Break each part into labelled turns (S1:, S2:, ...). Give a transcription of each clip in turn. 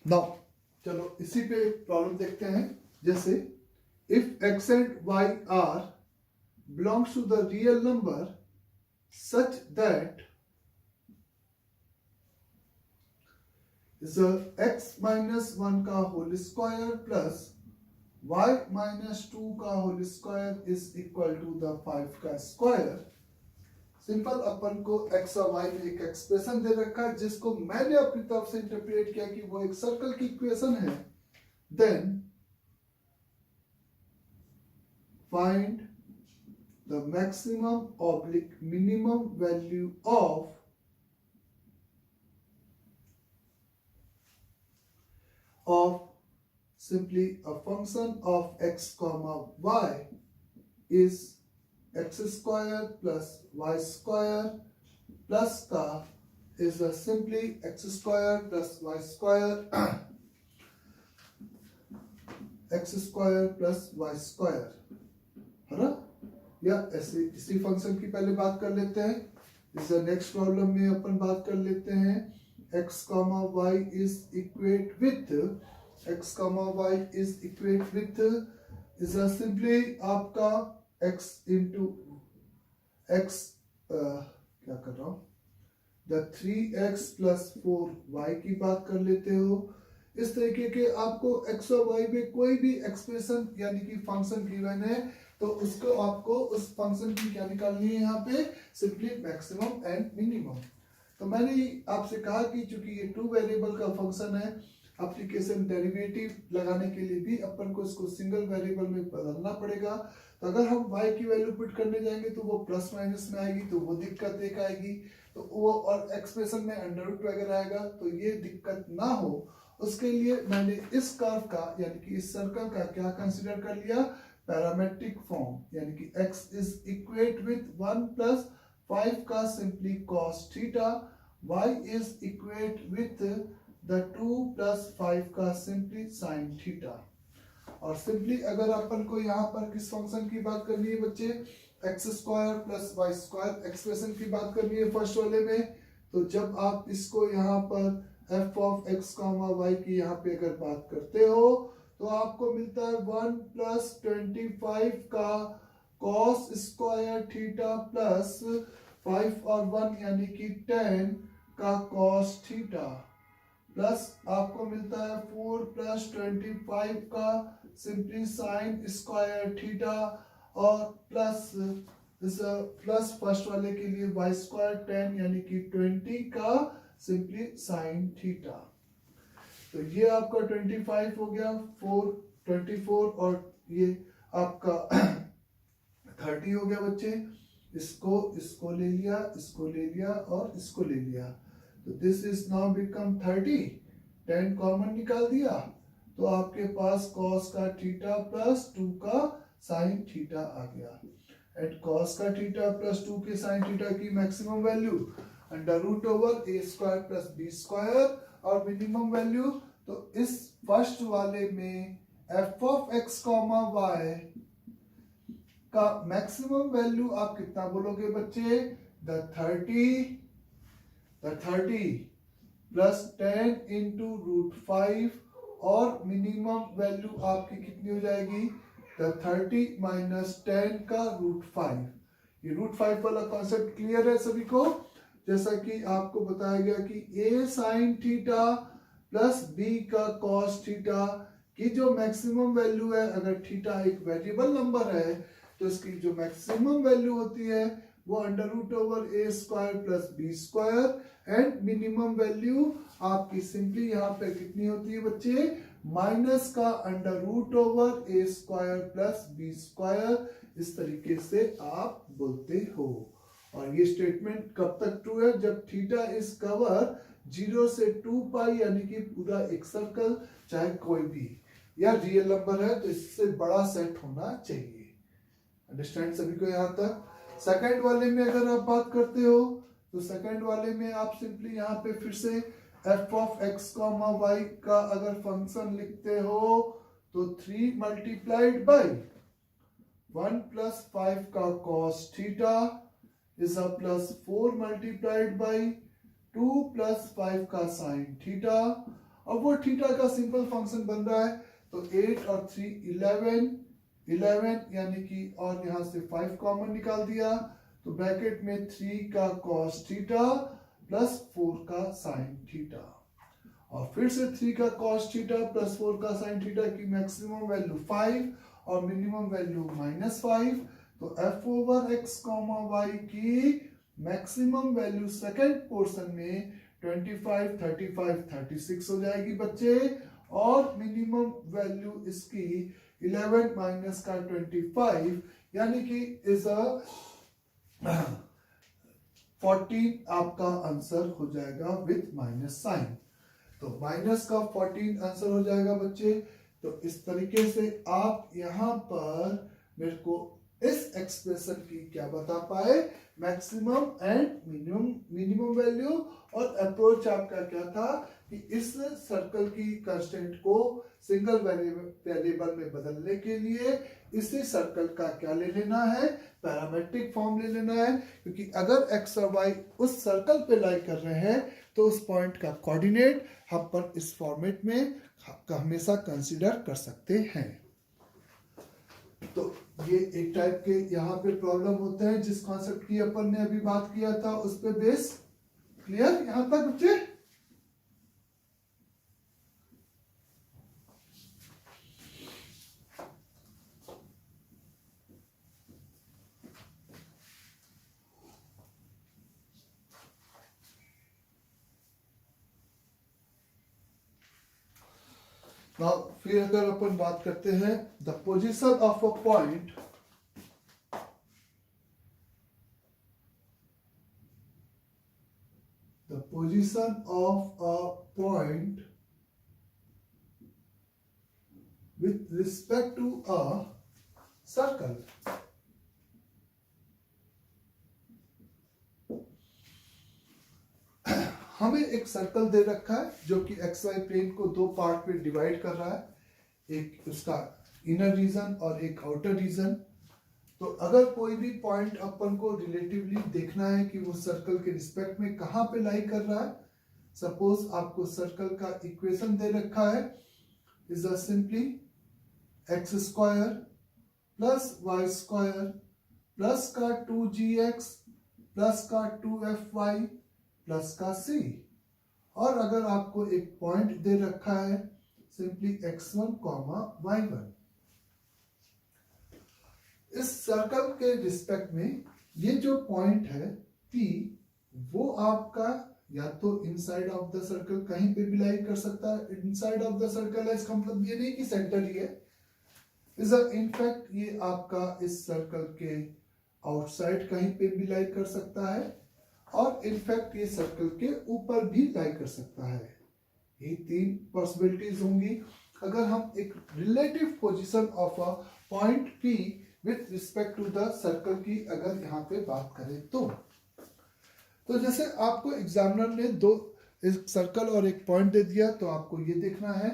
S1: Now चलो इसी पे प्रॉब्लम देखते हैं। जैसे if x and y are belongs to the real number such that is x minus 1 का whole square plus y minus 2 का whole square is equal to the 5 का square. Simple अपन को x और y में एक एक्सप्रेशन दे रखा है जिसको मैंने अपनी तरफ से इंटरप्रेट किया कि वो एक सर्कल की इक्वेशन है। Then find the maximum oblique minimum value of simply a function of x comma y is x square plus y square plus का is a simply x square plus y square x square plus y square है ना। या ऐसे इसी function की पहले बात कर लेते हैं। इस नेक्स्ट प्रॉब्लम में अपन बात कर लेते हैं x comma y is equate with x comma y is equate with is a simply आपका x into x क्या कर रहा हूँ the 3x plus 4y की बात कर लेते हो। इस तरीके के आपको x और y में कोई भी एक्सप्रेशन यानी कि फंक्शन गिवन है तो उसको आपको उस फंक्शन की क्या निकालनी है यहाँ पे सिंपली मैक्सिमम एंड मिनिमम। तो मैंने आपसे कहा कि चूंकि ये 2 वेरिएबल का फंक्शन है एप्लीकेशन डेरिवेटिव लगाने के लिए भी अपन को इसको सिंगल वेरिएबल में बदलना पड़ेगा। तो अगर हम y की वैल्यू पुट करने जाएंगे तो वो प्लस माइनस में आएगी तो वो दिक्कत एक आएगी। तो वो और एक्सप्रेशन में अंडर रूट वगैरह आएगा तो ये दिक्कत ना हो उसके लिए मैंने इस कर्व का यानी कि इस सर्कल का क्या कंसिडर कर लिया पैरामेट्रिक फॉर्म यानी कि x is equate with 1 plus 5 का simply cos theta y is equate with the 2 plus 5 का सिंपली sin थीटा। और सिंपली अगर अपन को यहाँ पर किस फंक्शन की बात करनी है बच्चे x square plus y square expression की बात करनी है फर्स्ट वाले में। तो जब आप इसको यहाँ पर f of x comma y की यहाँ पे अगर बात करते हो तो आपको मिलता है 1 प्लस 25 का cos स्क्वायर थीटा प्लस 5 और 1 यानी कि 10 का cos थीटा प्लस आपको मिलता है 4 प्लस 25 का सिंपली साइन स्क्वायर थीटा और प्लस इस प्लस फर्स्ट वाले के लिए y स्क्वायर 10 यानी कि 20 का सिंपली साइन थीटा। तो ये आपका 25 हो गया 24 और ये आपका 30 हो गया बच्चे। इसको ले लिया इसको ले लिया और इसको ले लिया तो this is now become 30 10 common निकाल दिया तो आपके पास cos का थीटा प्लस 2 का साइन थीटा आ गया। एंड cos का थीटा प्लस 2 के साइन थीटा की maximum value under root over a square plus b square और मिनिमम वैल्यू तो इस फर्स्ट वाले में f of x comma y का मैक्सिमम वैल्यू आप कितना बोलोगे बच्चे द 30 प्लस 10 इंटू रूट 5 और मिनिमम वैल्यू आपकी कितनी हो जाएगी द 30 माइनस 10 का रूट 5। ये रूट 5 वाला कॉन्सेप्ट क्लियर है सभी को। जैसा कि आपको बताया गया कि a sine theta plus b का cos थीटा की जो मैक्सिमम वैल्यू है अगर थीटा एक वेरिएबल नंबर है तो इसकी जो मैक्सिमम वैल्यू होती है वो under root over a square plus b square and minimum value आपकी सिंपली यहाँ पे कितनी होती है बच्चे माइनस का under root over a square plus b square. इस तरीके से आप बोलते हो और ये स्टेटमेंट कब तक ट्रू है जब थीटा इज कवर 0 से 2 पाई यानी कि पूरा एक सर्कल चाहे कोई भी या रियल नंबर है तो इससे बड़ा सेट होना चाहिए। अंडरस्टैंड सभी को यहाँ तक। सेकंड वाले में अगर आप बात करते हो तो सेकंड वाले में आप सिंपली यहाँ पे फिर से f of x comma y का अगर फंक्शन लिखते हो तो 3 मल्टीप्लाइड बाई 1 प्लस 5 का cos theta is a plus 4 multiplied by 2 plus 5 का साइन थीटा अब वो थीटा का सिंपल फंक्शन बन रहा है, तो 8 और 3 11 11 यानी कि, और यहां से 5 कॉमन निकाल दिया, तो ब्रैकेट में 3 का कॉस थीटा प्लस 4 का साइन थीटा, और फिर से 3 का कॉस थीटा प्लस 4 का साइन थीटा की मैक्सिमम वैल्यू 5 और मिनिमम वैल्यू -5, तो f over x comma y की मैक्सिमम वैल्यू सेकेंड पोर्शन में 25 35 36 हो जाएगी बच्चे, और मिनिमम वैल्यू इसकी 11 माइनस का 25 यानी कि इज अ 14 आपका आंसर हो जाएगा विथ माइनस साइन। तो माइनस का 14 आंसर हो जाएगा बच्चे। तो इस तरीके से आप यहां पर मेरे को इस एक्सप्रेशन की क्या बता पाए, मैक्सिमम एंड मिनिमम वैल्यू, और अप्रोच आपका क्या था कि इस सर्कल की कांस्टेंट को सिंगल वेरिएबल में बदलने के लिए इसी सर्कल का क्या ले लेना है, पैरामेट्रिक फॉर्म ले लेना है, क्योंकि अगर x और y उस सर्कल पे लाई कर रहे हैं तो उस पॉइंट का कोऑर्डिनेट हम पर इस फॉर्मेट में हमेशा कंसीडर कर सकते हैं। तो ये एक टाइप के यहाँ पे प्रॉब्लम होते हैं जिस कॉन्सेप्ट की अपन ने अभी बात किया था उस पे बेस। क्लियर यहां तक बच्चे? फिर अगर अपन बात करते हैं the position of a point, the position of a point with respect to a circle, हमें एक सर्कल दे रखा है जो कि एक्स वाई प्लेन को दो पार्ट में डिवाइड कर रहा है, एक उसका इनर रीजन और एक आउटर रीजन। तो अगर कोई भी पॉइंट अपन को रिलेटिवली देखना है कि वो सर्कल के रिस्पेक्ट में कहां पे लाई कर रहा है, सपोज आपको सर्कल का इक्वेशन दे रखा है, is a simply x square plus y square plus का 2gx प्लस का 2fy प्लस का c, और अगर आपको एक पॉइंट दे रखा है सिंपली x1 y1, इस सर्कल के रिस्पेक्ट में ये जो पॉइंट है P वो आपका या तो इनसाइड ऑफ द सर्कल कहीं पे भी लाई कर सकता है। इनसाइड ऑफ द सर्कल है इसका मतलब ये नहीं कि सेंटर ही है, इज इनफैक्ट ये आपका इस सर्कल के आउटसाइड कहीं पे भी लाई कर सकता है, और इनफैक्ट ये सर्कल के ऊपर भी लाई कर सकता है। ये तीन पॉसिबिलिटीज होंगी अगर हम एक relative position of a point P with respect to the circle की अगर यहाँ पे बात करें तो जैसे आपको एग्जामिनर ने दो एक सर्कल और एक पॉइंट दे दिया, तो आपको ये देखना है,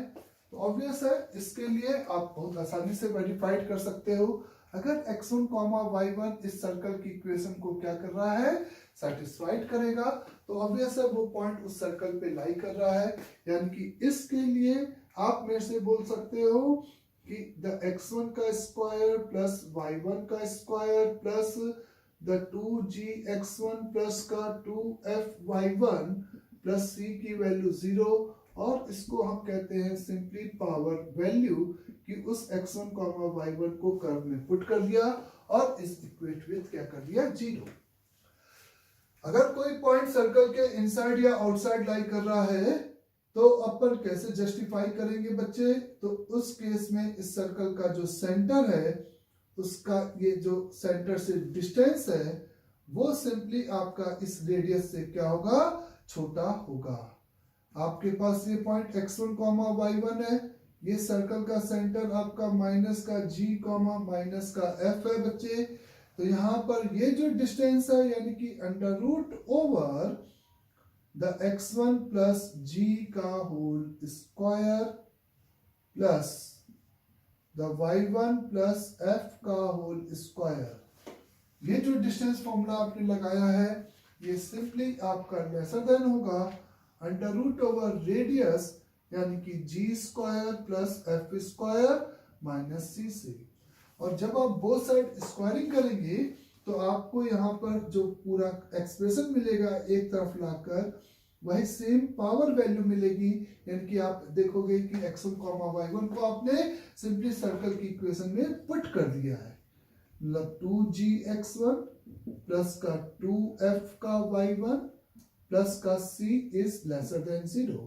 S1: तो ऑब्वियस है इसके लिए आप बहुत आसानी से वेरीफाइड कर सकते हो। अगर x1 y1 इस सर्कल की इक्वेशन को क्या कर रहा है, सेटिस्फाइड करेगा, तो ऑब्वियस है वो पॉइंट उस सर्कल पे लाई कर रहा है। यानी कि इसके लिए आप मेरे से बोल सकते हो कि द x1 का स्क्वायर प्लस y1 का square plus the 2gx1 plus का 2fy1 प्लस c की वैल्यू 0, और इसको हम कहते हैं सिंपली पावर वैल्यू, कि उस x1 y1 को कर्व में पुट कर दिया और इस इक्वेट विथ क्या कर दिया 0। अगर कोई पॉइंट सर्कल के इनसाइड या आउटसाइड लाई कर रहा है तो अपन कैसे जस्टिफाई करेंगे बच्चे, तो उस केस में इस सर्कल का जो सेंटर है उसका ये जो सेंटर से डिस्टेंस है वो सिंपली आपका इस रेडियस से क्या होगा, छोटा होगा। आपके पास ये पॉइंट x1 y1 है, ये सर्कल का सेंटर आपका माइनस का g माइनस का f है बच्चे। तो यहाँ पर ये जो डिस्टेंस है यानी कि under root over the x1 plus g का whole square plus the y1 plus f का होल स्क्वायर, ये जो डिस्टेंस फॉर्मूला आपने लगाया है ये सिंपली आपका लेसर देन होगा अंडर रूट ओवर रेडियस यानी कि g square plus f square minus c से। और जब आप बोथ साइड स्क्वायरिंग करेंगे तो आपको यहाँ पर जो पूरा एक्सप्रेशन मिलेगा एक तरफ लाकर वही सेम पावर वैल्यू मिलेगी। यानी कि आप देखोगे कि x1 y1 को आपने सिंपली सर्कल की इक्वेशन में पुट कर दिया है, मतलब 2gx1 प्लस का 2f का y1 प्लस का c इज लेसर देन 0।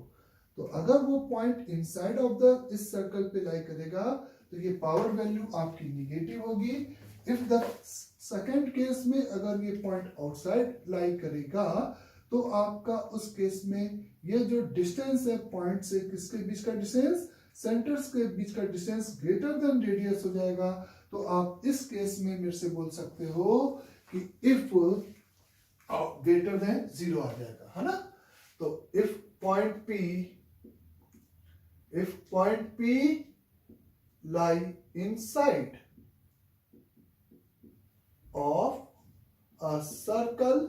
S1: तो अगर वो पॉइंट इनसाइड ऑफ द इस सर्कल पे लाई करेगा तो ये पावर वैल्यू आपकी निगेटिव होगी। इफ द सेकंड केस में अगर ये पॉइंट आउटसाइड लाई करेगा तो आपका उस केस में ये जो डिस्टेंस है पॉइंट से किसके बीच का डिस्टेंस, सेंटर्स के बीच का डिस्टेंस ग्रेटर देन रेडियस हो जाएगा। तो आप इस केस में मेरे से बोल सकते हो कि इफ ग्रेटर देन 0 आ जाएगा, है ना। तो if point P lie inside of a circle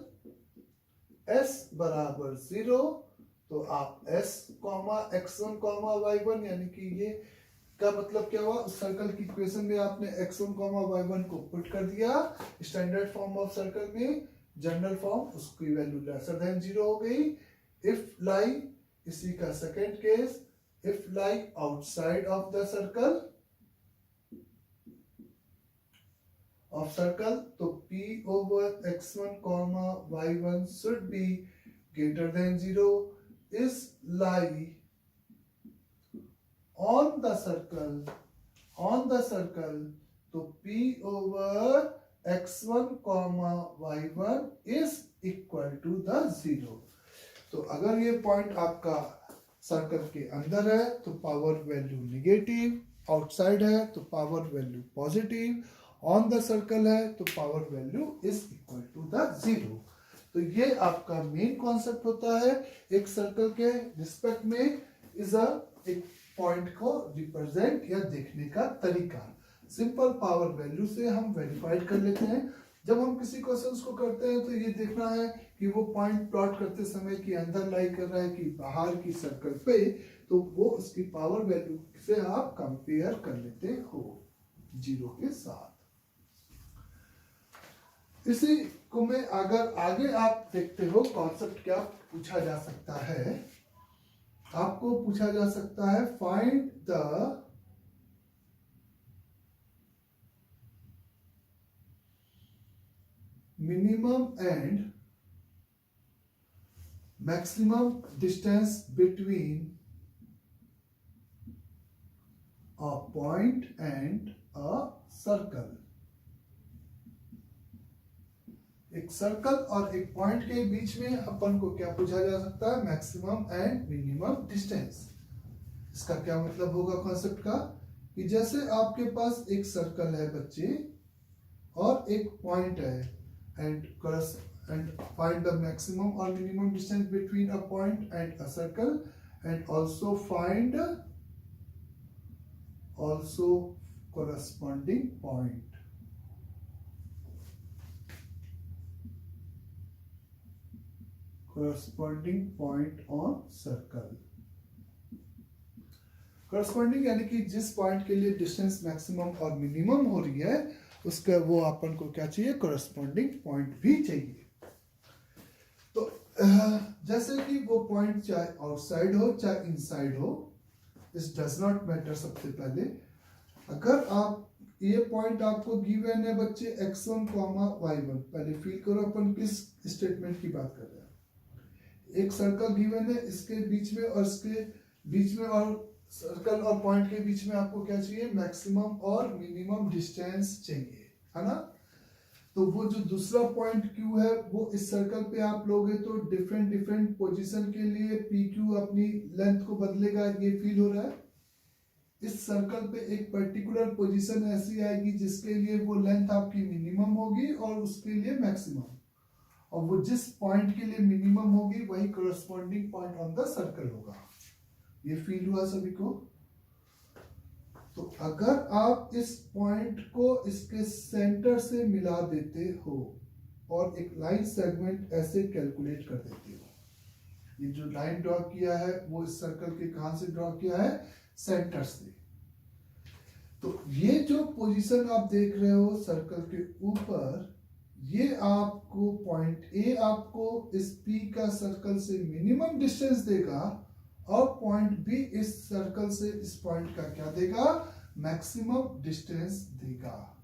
S1: S बराबर 0, तो आप S x1 y1 यानी कि ये का मतलब क्या हुआ, उस सर्कल की इक्वेशन में आपने x1 y1 को पुट कर दिया स्टैंडर्ड फॉर्म ऑफ सर्कल में, जनरल फॉर्म उसकी वैल्यू लेसर देन 0 हो गई। इफ लाई, इसी का second case, if lie outside of the circle तो P over x1 y1 should be greater than 0 is lie on the circle तो P over x1 y1 is equal to the 0। तो अगर ये point आपका circle के अंदर है तो पावर वैल्यू निगेटिव, आउटसाइड है तो power value positive, on the circle है तो power value is equal to the 0। तो ये आपका मेन कॉन्सेप्ट होता है एक सर्कल के रिस्पेक्ट में एक पॉइंट को रिप्रेजेंट या देखने का तरीका। सिंपल पावर वैल्यू से हम वेरीफाइड कर लेते हैं। जब हम किसी क्वेश्चंस को करते हैं तो ये देखना है कि वो पॉइंट प्लॉट करते समय कि अंदर लाई कर रहा है कि बाहर की सर्कल पे, तो वो उसकी पावर वैल्यू से आप कंपेयर कर लेते हो 0 के साथ। इसी को में अगर आगे आप देखते हो कॉन्सेप्ट क्या पूछा जा सकता है, आपको पूछा जा सकता है find the minimum and maximum distance between a point and a circle. एक सर्कल और एक पॉइंट के बीच में अपन को क्या पूछा जा सकता है, मैक्सिमम एंड मिनिमम डिस्टेंस। इसका क्या मतलब होगा कॉन्सेप्ट का, कि जैसे आपके पास एक सर्कल है बच्चे और एक पॉइंट है एंड फाइंड द मैक्सिमम और minimum distance between a point and a circle and also find corresponding point। corresponding point on circle। corresponding यानी कि जिस पॉइंट के लिए डिस्टेंस मैक्सिमम और मिनिमम हो रही है उसका वो अपन को क्या चाहिए, corresponding point भी चाहिए। तो जैसे कि वो पॉइंट चाहे आउटसाइड हो चाहे इनसाइड हो, इस डज नॉट मैटर। सबसे पहले अगर आप ये पॉइंट आपको गिवन है बच्चे x1 y1, पहले फील करो अपन किस स्टेटमेंट की बात कर रहे हैं। एक सर्कल गिवन है, इसके बीच में और इसके बीच में और सर्कल और पॉइंट के बीच में आपको क्या चाहिए, मैक्सिमम और मिनिमम डिस्टेंस चाहिए, है ना। तो वो जो दूसरा पॉइंट Q है वो इस सर्कल पे आप लोगे तो डिफरेंट पोजीशन के लिए PQ अपनी लेंथ को बदलेगा, ये फील हो रहा है। इस सर्कल पे एक पर्टिकुलर पोजीशन ऐसी आएगी जिसके लिए वो लेंथ आपकी मिनिमम होगी और उसके लिए मैक्सिमम, और वो जिस पॉइंट के लिए मिनिमम होगी वही corresponding point on the circle होगा। ये फील हुआ सभी को। तो अगर आप इस पॉइंट को इसके सेंटर से मिला देते हो और एक लाइन सेगमेंट ऐसे कैलकुलेट कर देते हो, ये जो लाइन ड्रॉ किया है वो इस सर्कल के कहां से ड्रॉ किया है, सेंटर से। तो ये जो पोजीशन आप देख रहे हो सर्कल के ऊपर, ये आपको पॉइंट ए आपको इस पी का सर्कल से मिनिमम डिस्टेंस देगा, और पॉइंट बी इस सर्कल से इस पॉइंट का क्या देगा, मैक्सिमम डिस्टेंस देगा।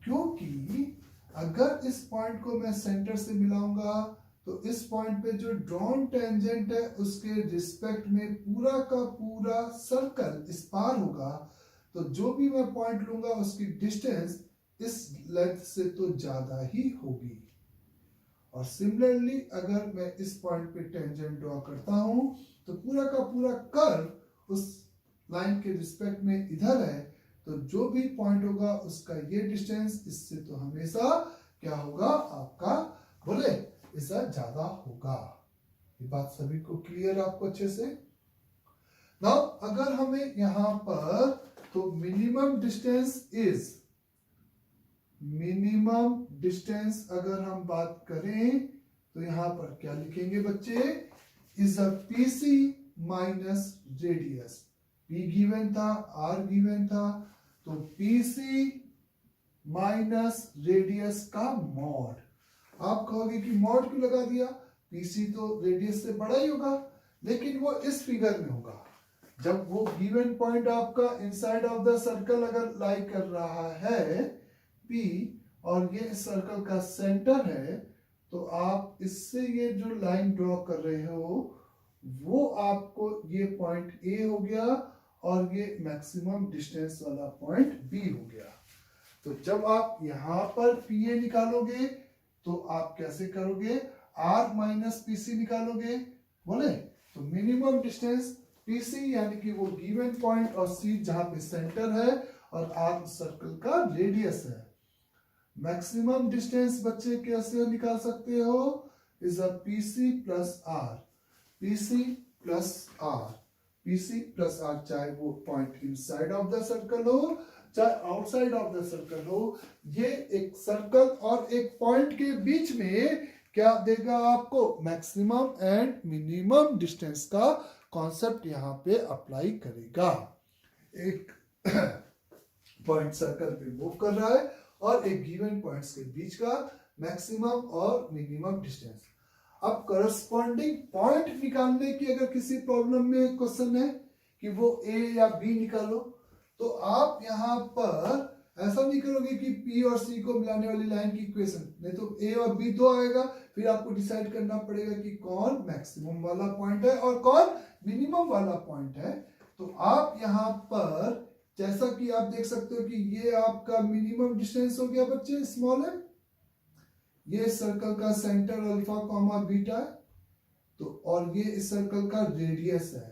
S1: क्योंकि अगर इस पॉइंट को मैं सेंटर से मिलाऊंगा तो इस पॉइंट पे जो ड्रॉन टेंजेंट है उसके रिस्पेक्ट में पूरा का पूरा सर्कल इस पार होगा, तो जो भी मैं पॉइंट लूंगा उसकी डिस्टेंस इस लेंथ से तो ज्यादा ही होगी। और सिमिलरली अगर मैं इस पॉइंट पे टेंजेंट ड्रॉ करता हूं तो पूरा का पूरा कर्व उस लाइन के रिस्पेक्ट में इधर है, तो जो भी पॉइंट होगा उसका ये डिस्टेंस इससे तो हमेशा क्या होगा, आपका बोले इससे ज्यादा होगा। ये बात सभी को क्लियर आपको अच्छे से। नाउ अगर हमें यहां पर तो मिनिमम डिस्टेंस अगर हम बात करें तो यहां पर क्या लिखेंगे बच्चे, is a PC minus radius. P given था, आर गिवन था, तो पीसी माइनस रेडियस का मॉड। आप कहोगे कि मॉड क्यों लगा दिया, पीसी तो रेडियस से बड़ा ही होगा, लेकिन वो इस फिगर में होगा जब वो गिवन पॉइंट आपका इनसाइड ऑफ द सर्कल अगर लाई कर रहा है पी, और ये इस सर्कल का सेंटर है, तो आप इससे ये जो लाइन ड्रॉ कर रहे हो वो आपको ये पॉइंट ए हो गया, और ये मैक्सिमम डिस्टेंस वाला पॉइंट बी हो गया। तो जब आप यहां पर पी ए निकालोगे तो आप कैसे करोगे, आर माइनस पीसी निकालोगे, बोले तो मिनिमम डिस्टेंस पीसी यानी कि वो गिवन पॉइंट, और सी जहां पे सेंटर है, और आर सर्कल का रेडियस है। मैक्सिमम डिस्टेंस बच्चे कैसे निकाल सकते हो, is a PC plus r, PC plus r, PC plus r, चाहे वो point inside of the circle हो चाहे आउटसाइड ऑफ द सर्कल हो, ये एक सर्कल और एक पॉइंट के बीच में क्या देगा आपको, मैक्सिमम एंड मिनिमम डिस्टेंस का कॉन्सेप्ट यहां पे अप्लाई करेगा। एक पॉइंट सर्कल पे मूव कर रहा है और एक गिवन पॉइंट्स के बीच का मैक्सिमम और मिनिमम डिस्टेंस। अब करस्पॉन्डिंग पॉइंट निकालने की अगर किसी प्रॉब्लम में क्वेश्चन है कि वो ए या बी निकालो, तो आप यहां पर ऐसा नहीं करोगे कि पी और सी को मिलाने वाली लाइन की इक्वेशन, नहीं तो ए और बी दो आएगा, फिर आपको डिसाइड करना पड़ेगा कि कौन मैक्सिमम वाला पॉइंट है और कौन मिनिमम वाला पॉइंट है। तो आप यहां पर जैसा कि आप देख सकते हो कि ये आपका मिनिमम डिस्टेंस हो गया बच्चे, स्मॉल है, ये सर्कल का सेंटर अल्फा कॉमा बीटा है, तो और ये इस सर्कल का रेडियस है।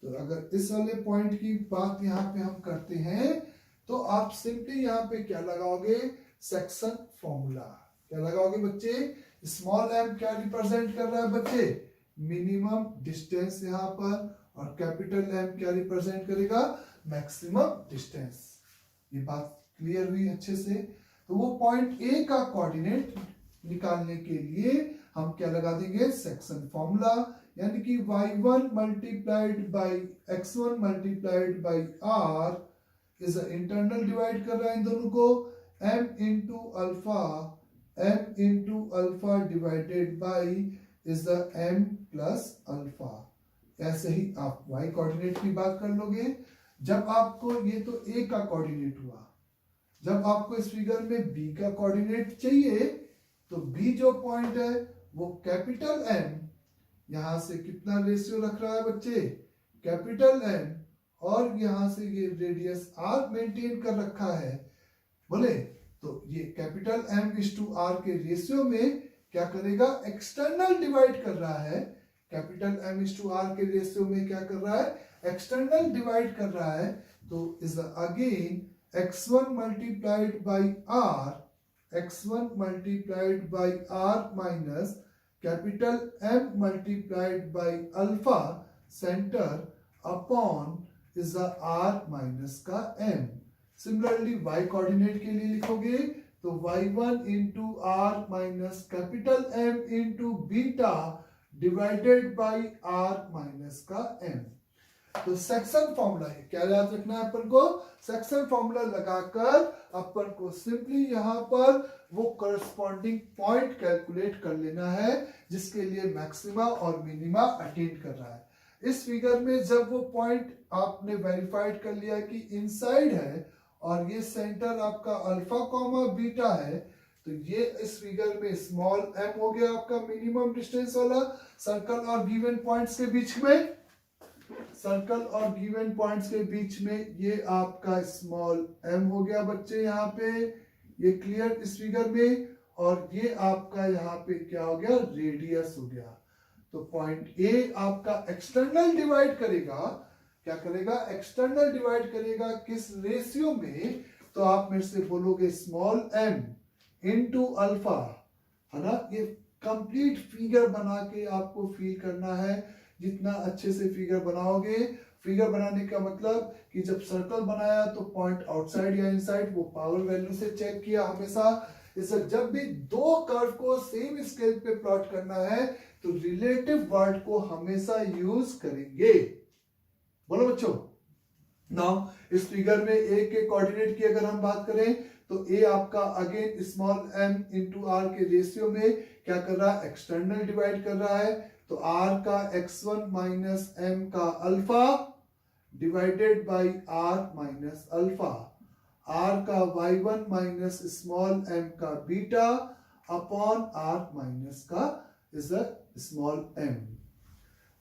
S1: तो अगर इस वाले पॉइंट की बात यहाँ पे हम करते हैं तो आप सिंपली यहाँ पे क्या लगाओगे, सेक्शन फॉर्मूला। क्या लगाओगे बच्चे, स्मॉल एम क्या रिप्रेजेंट कर रहा है बच्चे, मिनिमम डिस्टेंस यहाँ पर, और कैपिटल एम क्या रिप्रेजेंट करेगा, मैक्सिमम डिस्टेंस। ये बात क्लियर हुई अच्छे से। तो वो पॉइंट ए का कोऑर्डिनेट निकालने के लिए हम क्या लगा देंगे, सेक्शन फॉर्मूला, यानी कि y1 multiplied by x1 multiplied by r is internal divide कर रहा है इन दोनों को, m into alpha divided by is the m plus alpha. ऐसे ही आप y कोऑर्डिनेट की बात कर लोगे। जब आपको ये तो a का कोऑर्डिनेट हुआ, जब आपको इस फिगर में b का कोऑर्डिनेट चाहिए तो b जो पॉइंट है वो कैपिटल M, यहां से कितना रेशियो रख रहा है बच्चे, कैपिटल M, और यहां से ये रेडियस r मेंटेन कर रखा है, बोले तो ये कैपिटल M/r के रेशियो में क्या करेगा, एक्सटर्नल डिवाइड कर रहा है। कैपिटल M/r के रेशियो में क्या कर रहा है, एक्सटर्नल डिवाइड कर रहा है। तो is again x1 multiplied by r, x1 multiplied by r minus capital M multiplied by alpha centre upon is r minus का m। सिमिलरली y कोऑर्डिनेट के लिए लिखोगे तो y1 into r minus capital M into beta divided by r minus का m. तो section formula है, क्या याद रखना है अपन को, सेक्शन फॉर्मूला लगाकर अपन को सिंपली यहाँ पर वो करस्पॉन्डिंग पॉइंट कैलकुलेट कर लेना है जिसके लिए मैक्सिमा और मिनिमा अटेन कर रहा है। इस फिगर में जब वो पॉइंट आपने वेरीफाइड कर लिया कि इनसाइड है और ये सेंटर आपका अल्फा कॉमा बीटा है, तो ये इस फिगर में स्मॉल एम हो गया आपका मिनिमम डिस्टेंस वाला सर्कल और गिवन पॉइंट्स के बीच में, सर्कल और गिवन पॉइंट्स के बीच में ये आपका स्मॉल एम हो गया बच्चे यहाँ पे, ये क्लियर इस फिगर में, और ये आपका यहाँ पे क्या हो गया, रेडियस हो गया। तो पॉइंट ए आपका एक्सटर्नल डिवाइड करेगा, क्या करेगा, एक्सटर्नल डिवाइड करेगा किस रेशियो में, तो आप मेरे से बोलोगे स्मॉल एम इनटू अल्फा, है ना। ये कंप्लीट फिगर बना के आपको फील करना है, जितना अच्छे से फिगर बनाओगे, फिगर बनाने का मतलब कि जब सर्कल बनाया तो पॉइंट आउटसाइड या इनसाइड वो पावर वैल्यू से चेक किया हमेशा। इससे जब भी दो कर्व को सेम स्केल पे प्लॉट करना है तो रिलेटिव वर्ड को हमेशा यूज करेंगे। बोलो बच्चों। नाउ इस फिगर में ए के कोऑर्डिनेट की अगर हम बात करें तो ए आपका again small m into r के रेशियो में क्या कर रहा है, एक्सटर्नल डिवाइड कर रहा है। तो r का x1 माइनस एम का alpha divided by r minus alpha, r का y1 माइनस स्मॉल m का बीटा अपॉन r माइनस का इज अ स्मॉल m।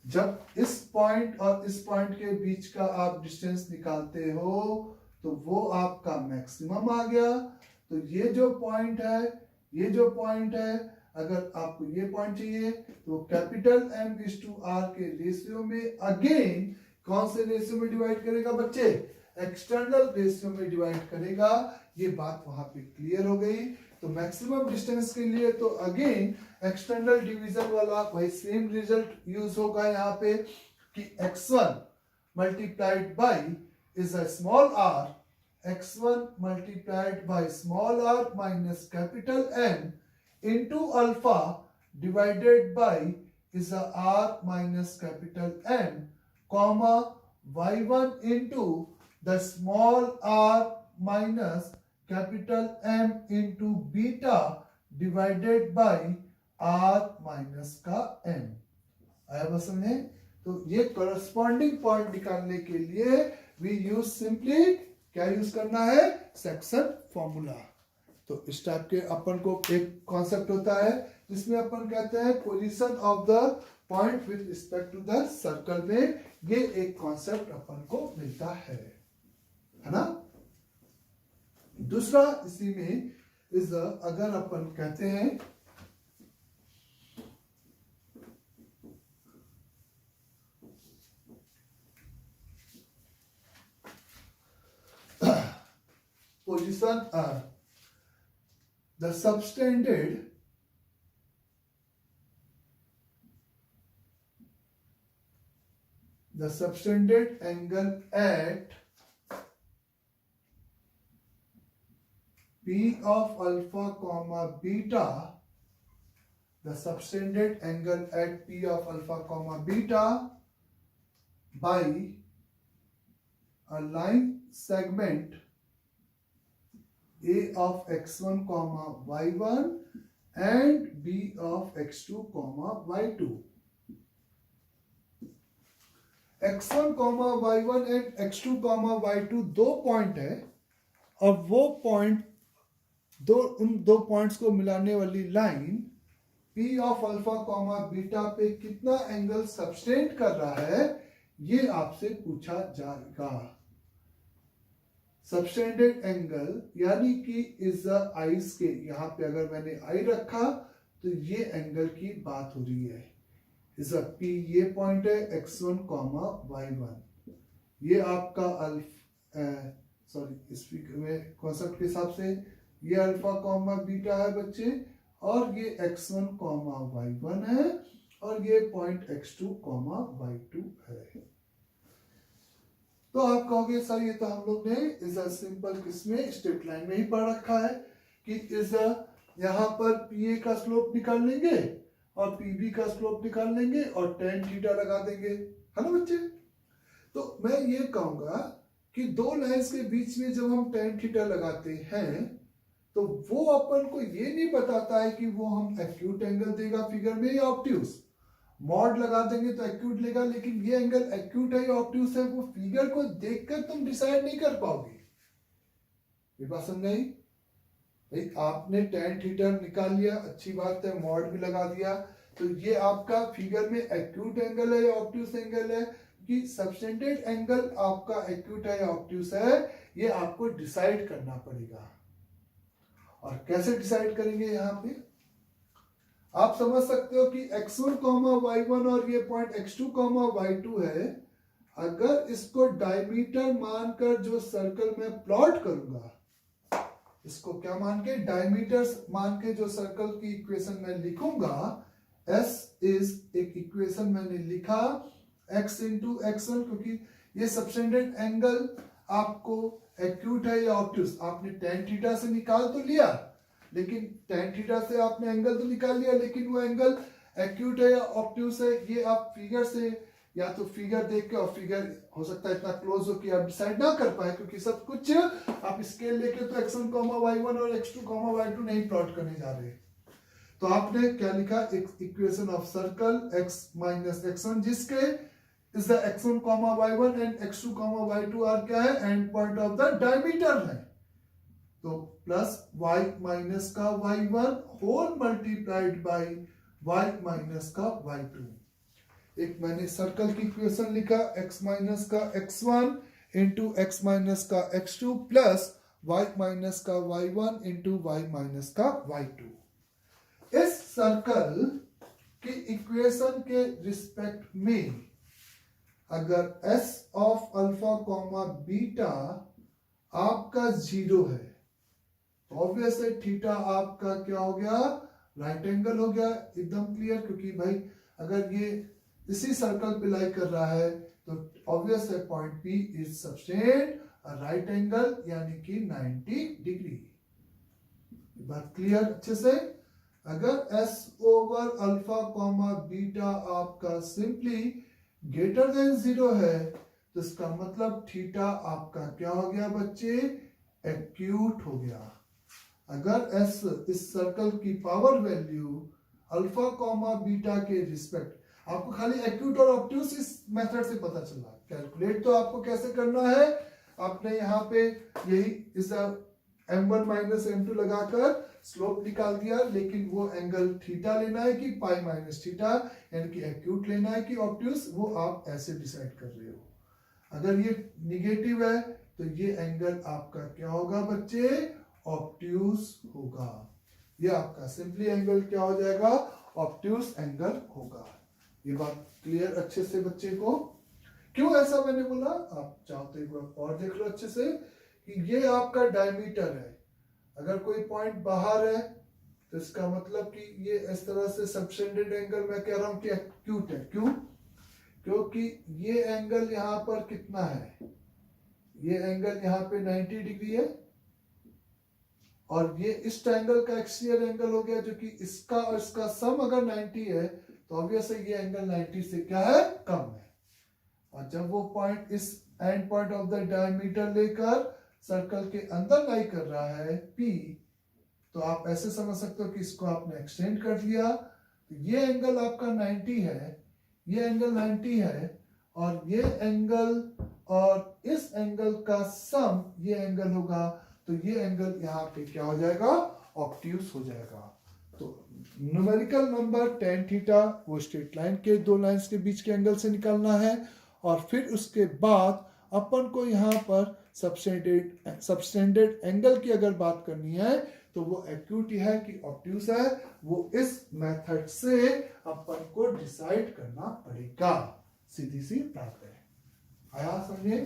S1: जब इस पॉइंट और इस पॉइंट के बीच का आप डिस्टेंस निकालते हो तो वो आपका मैक्सिमम आ गया। तो ये जो पॉइंट है, ये जो पॉइंट है, अगर आपको ये पॉइंट चाहिए तो capital M is to r के रेशियो में अगेन कौन से रेशियो में डिवाइड करेगा बच्चे, एक्सटर्नल रेशियो में डिवाइड करेगा। ये बात वहां पे क्लियर हो गई। तो मैक्सिमम डिस्टेंस के लिए तो अगेन एक्सटर्नल डिवीजन वाला वही सेम रिजल्ट यूज होगा यहाँ पे कि x1 multiplied by is a small r, x1 multiplied by small r minus capital M into alpha divided by is a r minus capital N, comma y1 into the small r minus capital M into beta divided by r minus का m। आया बस समझे। तो ये corresponding point निकालने के लिए we use simply क्या यूज करना है, सेक्शन फॉर्मूला। तो इस टाइप के अपन को एक कॉन्सेप्ट होता है जिसमें अपन कहते हैं position of the point with respect to the circle में, ये एक कॉन्सेप्ट अपन को मिलता है ना। दूसरा इसी में इज अगर अपन कहते हैं position the subtended angle at P of alpha comma beta, the subtended angle at P of alpha comma beta by a line segment A of x1 comma y1 and B of x2 comma y2। x1 comma y1 and x2 comma y2 दो point है। अब वो point उन दो points को मिलाने वाली line P of alpha comma beta पे कितना एंगल सबटेंड कर रहा है, ये आपसे पूछा जाएगा। सबटेंडेड एंगल यानी कि इज आई स्केल, यहाँ पे अगर मैंने आई रखा तो ये एंगल की बात हो रही है। इज पी ये पॉइंट है x1 कॉमा y1, ये आपका इस में कॉन्सेप्ट के हिसाब से ये अल्फा कॉमा बीटा है बच्चे, और ये x1 कॉमा y1 है, और ये पॉइंट x2 कॉमा y2 है। तो आप कहोगे सर ये तो हम लोग ने इज अ सिंपल किसमें स्ट्रेट लाइन में ही पढ़ रखा है कि इज यहाँ पर पीए का स्लोप निकाल लेंगे और पीबी का स्लोप निकाल लेंगे और टेन थीटा लगा देंगे, है ना बच्चे। तो मैं ये कहूंगा कि दो लाइंस के बीच में जब हम टेन थीटा लगाते हैं तो वो अपन को ये नहीं बताता है कि वो हम एक्यूट एंगल देगा फिगर में या ऑब्ट्यूस। मॉड लगा देंगे तो एक्यूट लेगा, लेकिन ये एंगल एक्यूट है या ऑब्ट्यूस है वो फिगर को देखकर तुम डिसाइड नहीं कर पाओगे। ये बात समझाई भाई। आपने टेन थीटा निकाल लिया, अच्छी बात है, मॉड भी लगा दिया, तो ये आपका फिगर में एक्यूट एंगल है या ऑब्ट्यूस एंगल है कि सबटेंडेड एंगल आपका एक्यूट है या ऑब्ट्यूस है, ये आपको डिसाइड करना पड़ेगा। और कैसे डिसाइड करेंगे, यहां पे आप समझ सकते हो कि x1, y1 और ये पॉइंट x2, y2 है। अगर इसको डायमीटर मानकर जो सर्कल में प्लॉट करूंगा, इसको क्या मान के, डायमीटर मान के जो सर्कल की इक्वेशन में लिखूंगा, s इज एक इक्वेशन मैंने लिखा x इंटू x1, क्योंकि ये सबटेंडेड एंगल आपको एक्यूट है या ऑब्ट्यूस, आपने टेन थीटा से निकाल तो लिया, लेकिन टेन थीटा से आपने एंगल तो निकाल लिया, लेकिन वो एंगल एक्यूट है या ऑब्ट्यूस है, ये आप फिगर से या तो फिगर देख के, और फिगर हो सकता है इतना क्लोज हो कि आप डिसाइड ना कर पाए, क्योंकि सब कुछ आप स्केल लेके तो x1, y1 और x2, y2 नहीं प्लॉट करने जा रहे। तो आपने क्या लिखा, एक equation of circle x minus x1 जिसके is the x1, y1 and x2, y2 r क्या है, end point of the diameter है। तो प्लस y माइनस का y1 whole multiplied by y minus का y2। एक मैंने सर्कल की इक्वेशन लिखा x माइनस का x1 इंटू x माइनस का x2 प्लस y माइनस का y1 इंटू y माइनस का y2। इस सर्कल की इक्वेशन के रिस्पेक्ट में अगर s of alpha comma beta आपका 0 है, ऑब्वियस है थीटा आपका क्या हो गया, राइट एंगल हो गया, एकदम क्लियर। क्योंकि भाई अगर ये इसी सर्कल पे लाई कर रहा है तो ऑब्वियस है point P is subtend right angle यानी कि 90 डिग्री। बात क्लियर अच्छे से। अगर s over alpha comma beta आपका सिंपली ग्रेटर देन 0 है तो इसका मतलब थीटा आपका क्या हो गया बच्चे, एक्यूट हो गया। अगर s इस सर्कल की power value alpha comma beta के रिस्पेक्ट, आपको खाली एक्यूट और ऑब्ट्यूस इस मेथड से पता चला। कैलकुलेट तो आपको कैसे करना है, आपने यहाँ पे यही इस m1 माइनस m2 लगाकर स्लोप निकाल दिया, लेकिन वो एंगल थीटा लेना है कि पाई माइनस थीटा, यानी कि एक्यूट लेना है कि ऑब्ट्यूस, वो आप ऐसे डिसाइड कर रहे हो। अगर ये निगेटिव है तो ये एंगल आपका क्या होगा बच्चे, ऑब्ट्यूस होगा। ये आपका सिंपली एंगल क्या हो जाएगा, ऑब्ट्यूस एंगल होगा। ये बात क्लियर अच्छे से बच्चे को। क्यों ऐसा मैंने बोला, आप चाहो तो एक बार और देख लो अच्छे से कि ये आपका डायमीटर है। अगर कोई पॉइंट बाहर है तो इसका मतलब कि ये इस तरह से सबटेंडेड एंगल मैं कह रहा हूं कि एक्यूट है। क्यों, क्योंकि ये एंगल यहां पर कितना है, ये एंगल यहाँ पे 90 डिग्री है और ये इस ट्रायंगल का एक्सटीरियर एंगल हो गया, जो कि इसका और इसका सम अगर 90 है तो ऑब्वियस है ये एंगल 90 से क्या है, कम है। और जब वो पॉइंट इस and point of the diameter लेकर सर्कल के अंदर लाई कर रहा है P, तो आप ऐसे समझ सकते हो कि इसको आपने एक्सटेंड कर लिया, तो ये एंगल आपका 90 है, ये एंगल 90 है, और ये एंगल और इस एंगल का सम ये एंगल होगा, तो ये एंगल यहाँ पे क्या हो जाएगा, ऑब्ट्यूस हो जाएगा। तो न्यूमेरिकल नंबर tan थीटा वो स्ट्रेट लाइन के दो लाइंस के बीच के एंगल से निकालना है, और फिर उसके बाद अपन को यहाँ पर सबटेंडेड एंगल की अगर बात करनी है तो वो एक्यूट है कि ऑब्ट्यूस है, वो इस मेथड से अपन को डिसाइड करना पड़ेगा। सीधी सी बात है, आया समझे।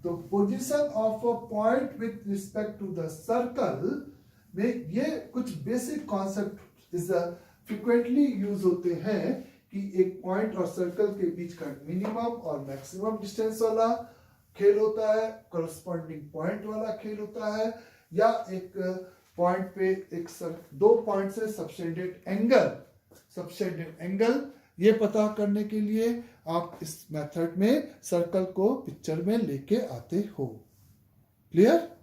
S1: तो position of a point with respect to the circle में ये कुछ basic concept is frequently use होते हैं कि एक पॉइंट और सर्कल के बीच का मिनिमम और मैक्सिमम डिस्टेंस वाला खेल होता है, करस्पॉन्डिंग पॉइंट वाला खेल होता है, या एक पॉइंट पे एक दो पॉइंट से सबटेंडेड एंगल सबसेंडेड एंगल, ये पता करने के लिए आप इस मेथड में सर्कल को पिक्चर में लेके आते हो। क्लियर?